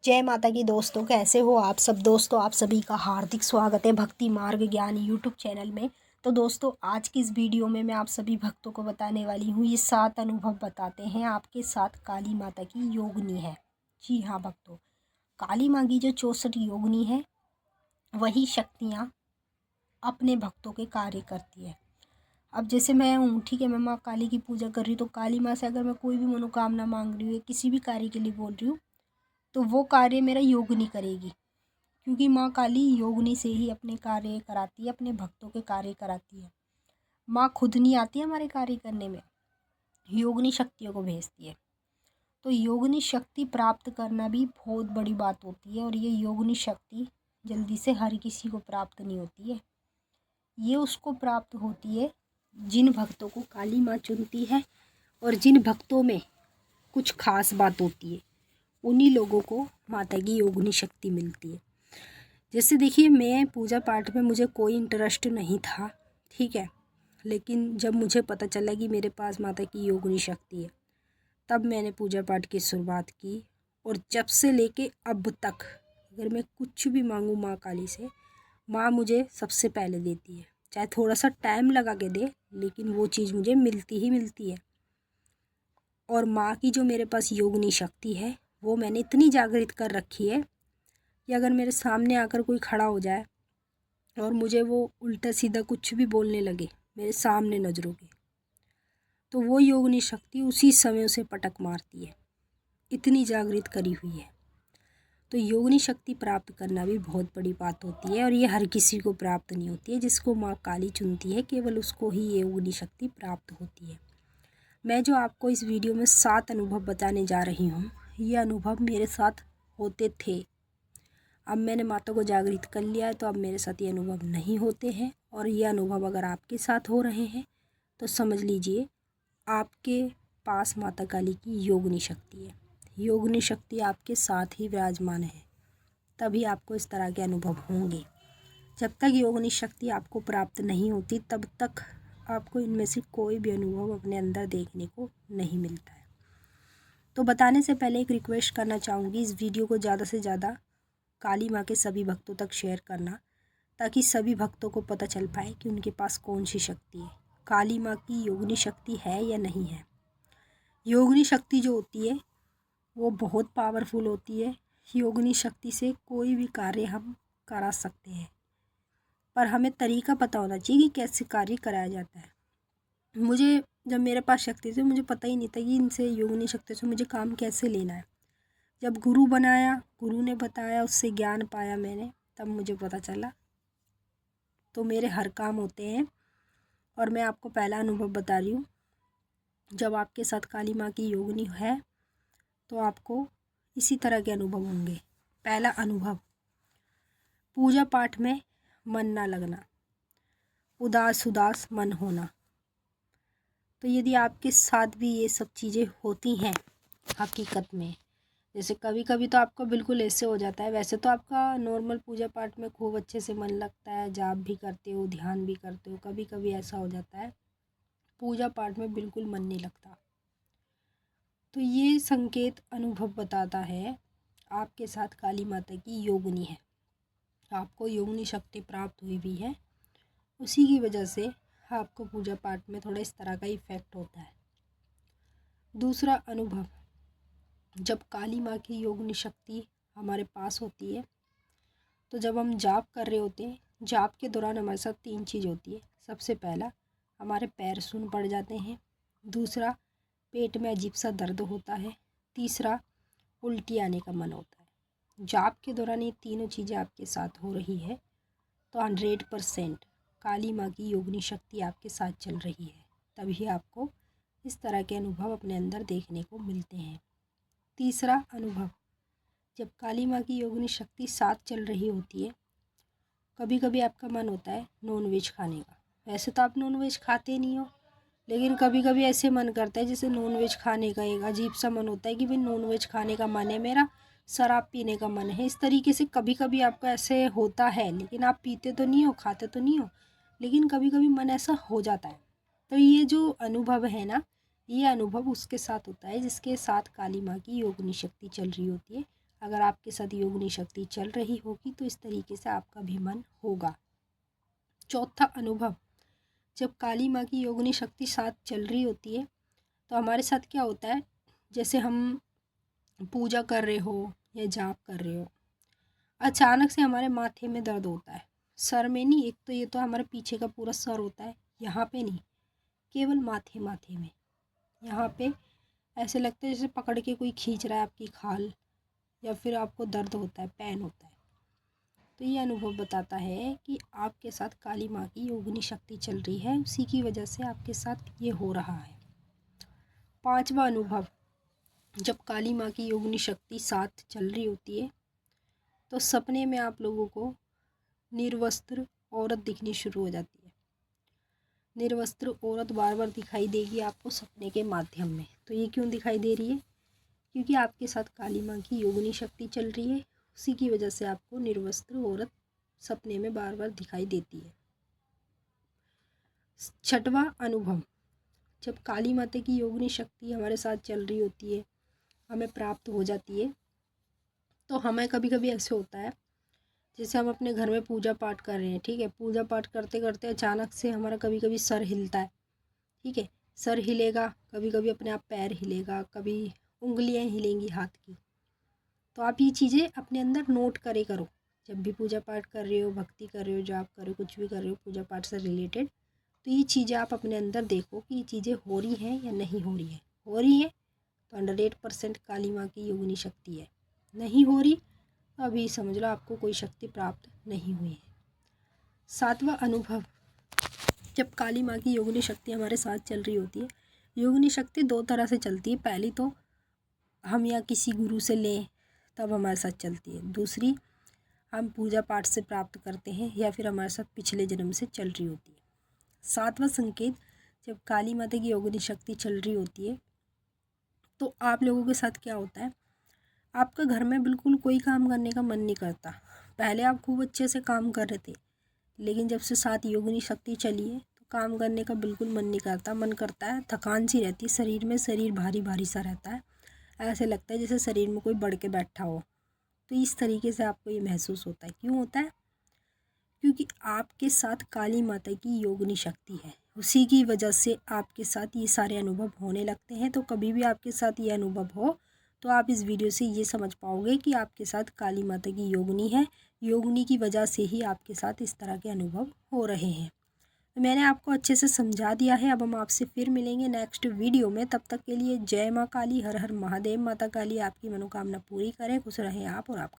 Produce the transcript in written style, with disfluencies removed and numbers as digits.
जय माता की दोस्तों, कैसे हो आप सब। दोस्तों, आप सभी का हार्दिक स्वागत है भक्ति मार्ग ज्ञान यूट्यूब चैनल में। तो दोस्तों, आज की इस वीडियो में मैं आप सभी भक्तों को बताने वाली हूँ, ये 7 अनुभव बताते हैं आपके साथ काली माता की योगिनी है। जी हाँ भक्तों, काली माँ की जो 64 योगिनी है, वही शक्तियाँ अपने भक्तों के कार्य करती है। अब जैसे मैं हूँ, ठीक है, मैं माँ काली की पूजा कर रही हूँ, तो काली माँ से अगर मैं कोई भी मनोकामना मांग रही हूँ या किसी भी कार्य के लिए बोल रही हूँ, तो वो कार्य मेरा योगिनी करेगी। क्योंकि माँ काली योगिनी से ही अपने कार्य कराती है, अपने भक्तों के कार्य कराती है। माँ खुद नहीं आती है हमारे कार्य करने में, योगिनी शक्तियों को भेजती है। तो योगिनी शक्ति प्राप्त करना भी बहुत बड़ी बात होती है, और ये योगिनी शक्ति जल्दी से हर किसी को प्राप्त नहीं होती है। ये उसको प्राप्त होती है जिन भक्तों को काली माँ चुनती है, और जिन भक्तों में कुछ खास बात होती है, उन्हीं लोगों को माता की योगिनी शक्ति मिलती है। जैसे देखिए, मैं पूजा पाठ में मुझे कोई इंटरेस्ट नहीं था, ठीक है, लेकिन जब मुझे पता चला कि मेरे पास माता की योगिनी शक्ति है, तब मैंने पूजा पाठ की शुरुआत की। और जब से लेके अब तक अगर मैं कुछ भी मांगूँ माँ काली से, माँ मुझे सबसे पहले देती है। चाहे थोड़ा सा टाइम लगा के दे, लेकिन वो चीज़ मुझे मिलती ही मिलती है। और माँ की जो मेरे पास योगिनी शक्ति है, वो मैंने इतनी जागृत कर रखी है कि अगर मेरे सामने आकर कोई खड़ा हो जाए और मुझे वो उल्टा सीधा कुछ भी बोलने लगे मेरे सामने नज़रों के, तो वो योगिनी शक्ति उसी समय उसे पटक मारती है। इतनी जागृत करी हुई है। तो योगिनी शक्ति प्राप्त करना भी बहुत बड़ी बात होती है, और ये हर किसी को प्राप्त नहीं होती है। जिसको माँ काली चुनती है, केवल उसको ही ये योगिनी शक्ति प्राप्त होती है। मैं जो आपको इस वीडियो में 7 अनुभव बताने जा रही हूँ, ये अनुभव मेरे साथ होते थे। अब मैंने माता को जागृत कर लिया है, तो अब मेरे साथ ये अनुभव नहीं होते हैं। और ये अनुभव अगर आपके साथ हो रहे हैं, तो समझ लीजिए आपके पास माता काली की योगिनी शक्ति है। योगिनी शक्ति आपके साथ ही विराजमान है, तभी आपको इस तरह के अनुभव होंगे। जब तक योगिनी शक्ति आपको प्राप्त नहीं होती, तब तक आपको इनमें से कोई भी अनुभव अपने अंदर देखने को नहीं मिलता है। तो बताने से पहले एक रिक्वेस्ट करना चाहूँगी, इस वीडियो को ज़्यादा से ज़्यादा काली माँ के सभी भक्तों तक शेयर करना, ताकि सभी भक्तों को पता चल पाए कि उनके पास कौन सी शक्ति है, काली माँ की योगिनी शक्ति है या नहीं है। योगिनी शक्ति जो होती है वो बहुत पावरफुल होती है। योगिनी शक्ति से कोई भी कार्य हम करा सकते हैं, पर हमें तरीका पता होना चाहिए कि कैसे कार्य कराया जाता है। मुझे जब मेरे पास शक्ति थी, मुझे पता ही नहीं था कि इनसे योगिनी शक्ति से मुझे काम कैसे लेना है। जब गुरु बनाया, गुरु ने बताया, उससे ज्ञान पाया मैंने, तब मुझे पता चला। तो मेरे हर काम होते हैं। और मैं आपको पहला अनुभव बता रही हूँ। जब आपके साथ काली माँ की योगिनी है, तो आपको इसी तरह के अनुभव होंगे। पहला अनुभव, पूजा पाठ में मन ना लगना, उदास उदास मन होना। तो यदि आपके साथ भी ये सब चीज़ें होती हैं हकीकत में, जैसे कभी कभी तो आपको बिल्कुल ऐसे हो जाता है, वैसे तो आपका नॉर्मल पूजा पाठ में खूब अच्छे से मन लगता है, जाप भी करते हो, ध्यान भी करते हो, कभी कभी ऐसा हो जाता है पूजा पाठ में बिल्कुल मन नहीं लगता, तो ये संकेत अनुभव बताता है आपके साथ काली माता की योगिनी है। आपको योगिनी शक्ति प्राप्त हुई भी है, उसी की वजह से आपको पूजा पाठ में थोड़ा इस तरह का इफेक्ट होता है। दूसरा अनुभव, जब काली माँ की योगिनी शक्ति हमारे पास होती है, तो जब हम जाप कर रहे होते हैं, जाप के दौरान हमारे साथ 3 चीज़ होती है। सबसे पहला, हमारे पैर सुन्न पड़ जाते हैं। दूसरा, पेट में अजीब सा दर्द होता है। तीसरा, उल्टी आने का मन होता है। जाप के दौरान ये तीनों चीज़ें आपके साथ हो रही है, तो 100% काली माँ की योगिनी शक्ति आपके साथ चल रही है, तभी आपको इस तरह के अनुभव अपने अंदर देखने को मिलते हैं। तीसरा अनुभव, जब काली माँ की योगिनी शक्ति साथ चल रही होती है, कभी कभी आपका मन होता है नॉनवेज खाने का। वैसे तो आप नॉनवेज खाते नहीं हो, लेकिन कभी कभी ऐसे मन करता है जैसे नॉनवेज खाने का, एक अजीब सा मन होता है कि भाई नॉनवेज खाने का मन है मेरा, शराब पीने का मन है। इस तरीके से कभी कभी आपका ऐसे होता है, लेकिन आप पीते तो नहीं हो, खाते तो नहीं हो, लेकिन कभी कभी मन ऐसा हो जाता है। तो ये जो अनुभव है ना, ये अनुभव उसके साथ होता है जिसके साथ काली माँ की योगिनी शक्ति चल रही होती है। अगर आपके साथ योगिनी शक्ति चल रही होगी तो इस तरीके से आपका भी मन होगा। चौथा अनुभव, जब काली माँ की योगिनी शक्ति साथ चल रही होती है तो हमारे साथ क्या होता है, जैसे हम पूजा कर रहे हो या जाप कर रहे हो, अचानक से हमारे माथे में दर्द होता है। सर में नहीं, एक तो ये तो हमारे पीछे का पूरा सर होता है, यहाँ पे नहीं, केवल माथे में यहाँ पे ऐसे लगता है जैसे पकड़ के कोई खींच रहा है आपकी खाल, या फिर आपको दर्द होता है, पेन होता है। तो ये अनुभव बताता है कि आपके साथ काली माँ की योगिनी शक्ति चल रही है, उसी की वजह से आपके साथ ये हो रहा है। पांचवा अनुभव, जब काली माँ की योगिनी शक्ति साथ चल रही होती है तो सपने में आप लोगों को निर्वस्त्र औरत दिखनी शुरू हो जाती है। निर्वस्त्र औरत बार बार दिखाई देगी आपको सपने के माध्यम में। तो ये क्यों दिखाई दे रही है? क्योंकि आपके साथ काली माँ की योगिनी शक्ति चल रही है, उसी की वजह से आपको निर्वस्त्र औरत सपने में बार बार दिखाई देती है। छठवां अनुभव, जब काली माता की योगिनी शक्ति हमारे साथ चल रही होती है, हमें प्राप्त हो जाती है, तो हमें कभी कभी ऐसे होता है जैसे हम अपने घर में पूजा पाठ कर रहे हैं, ठीक है, पूजा पाठ करते करते अचानक से हमारा कभी कभी सर हिलता है, ठीक है, सर हिलेगा, कभी कभी अपने आप पैर हिलेगा, कभी उंगलियां हिलेंगी हाथ की। तो आप ये चीज़ें अपने अंदर नोट करे करो, जब भी पूजा पाठ कर रहे हो, भक्ति कर रहे हो, जाप कर रहे हो, कुछ भी कर रहे हो पूजा पाठ से रिलेटेड, तो ये चीज़ें आप अपने अंदर देखो कि ये चीज़ें हो रही हैं या नहीं हो रही है। हो रही है तो 100% काली माँ की योगिनी शक्ति है, नहीं हो रही तो अभी समझ लो आपको कोई शक्ति प्राप्त नहीं हुई है। सातवां अनुभव, जब काली माँ की योगिनी शक्ति हमारे साथ चल रही होती है, योगिनी शक्ति दो तरह से चलती है। पहली तो हम या किसी गुरु से लें तब हमारे साथ चलती है, दूसरी हम पूजा पाठ से प्राप्त करते हैं या फिर हमारे साथ पिछले जन्म से चल रही होती है। सातवां संकेत, जब काली माता की योगिनी शक्ति चल रही होती है तो आप लोगों के साथ क्या होता है, आपका घर में बिल्कुल कोई काम करने का मन नहीं करता। पहले आप खूब अच्छे से काम कर रहे थे, लेकिन जब से साथ योगिनी शक्ति चली है तो काम करने का बिल्कुल मन नहीं करता। मन करता है, थकान सी रहती है शरीर में, शरीर भारी भारी सा रहता है, ऐसे लगता है जैसे शरीर में कोई बढ़ के बैठा हो। तो इस तरीके से आपको ये महसूस होता है। क्यों होता है? क्योंकि आपके साथ काली माता की योगिनी शक्ति है, उसी की वजह से आपके साथ ये सारे अनुभव होने लगते हैं। तो कभी भी आपके साथ ये अनुभव हो तो आप इस वीडियो से ये समझ पाओगे कि आपके साथ काली माता की योगिनी है, योगिनी की वजह से ही आपके साथ इस तरह के अनुभव हो रहे हैं। तो मैंने आपको अच्छे से समझा दिया है। अब हम आपसे फिर मिलेंगे नेक्स्ट वीडियो में। तब तक के लिए जय माँ काली, हर हर महादेव। माता काली आपकी मनोकामना पूरी करें। खुश रहें आप और आपका